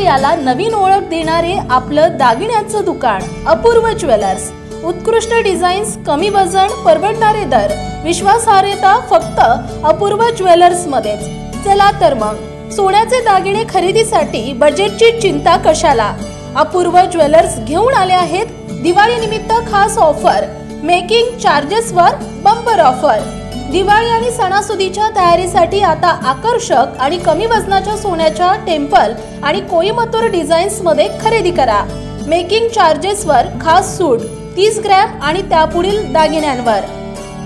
सौंदर्याला नवीन ओळख देणारे आपलं दागिन्यांचं दुकान अपूर्व ज्वेलर्स। उत्कृष्ट डिझाईन्स, कमी वजन, परवडणारे दर, विश्वासार्हता फक्त अपूर्व ज्वेलर्स मध्येच। चला तर मग सोन्याचे दागिने खरेदीसाठी बजेटची चिंता कशाला। अपूर्व ज्वेलर्स घेऊन आले आहेत दिवाळी निमित्त खास ऑफर, मेकिंग चार्जेसवर बंपर ऑफर। दिवाळी आणि सणासुदीच्या तयारीसाठी आता आकर्षक आणि कमी वजनाच्या सोन्याच्या टेम्पल आणि कोईमतूर डिझाईन्स मध्ये खरेदी करा। मेकिंग चार्जेसवर खास सूट 30 ग्रॅम आणि त्यापुढील दागिन्यांवर।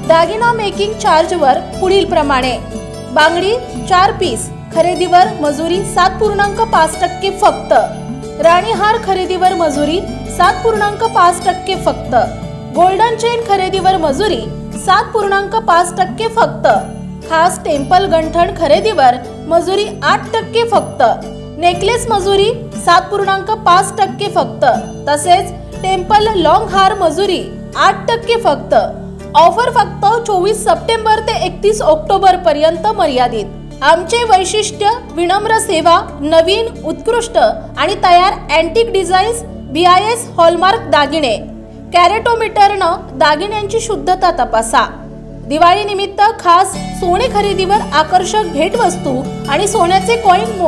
दागिना मेकिंग चार्जवर पुढील प्रमाणे: बांगडी 4 पीस खरेदीवर मजुरी 7.5% फक्त। राणीहार खरेदीवर मजुरी 7.5% फक्त। गोल्डन चेन खरेदीवर मजुरी 7.5% फक्त। खास टेम्पल गंठण खरेदीवर मजुरी 8% फक्त। नेकलेस मजुरी 7.5% फक्त। तसेच टेम्पल लॉंग हार मजुरी 8% फक्त। ऑफर फक्त 24 सप्टेंबर ते 31 ऑक्टोबर पर्यंत मर्यादित। आमचे वैशिष्ट्य: विनम्र सेवा, नवीन, उत्कृष्ट आणि तयार अँटिक डिझाईन्स, BIS हॉलमार्क दागिने। कॅरेटोमीटरनं दागिन्यांची शुद्धता तपासा। दिवाळी निमित्त खास सोने खरेदीवर आकर्षक भेटवस्तू आणि सोन्याचे कॉईन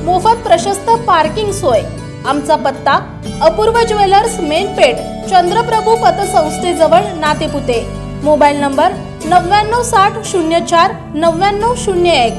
मोफत प्रशस्त पार्किंग सोय। आमचा पत्ता: अपूर्व ज्वेलर्स, मेन पेठ, चंद्रप्रभू पतसंस्थेजवळ, नातेपुते। Mobile number 9960 04 9901।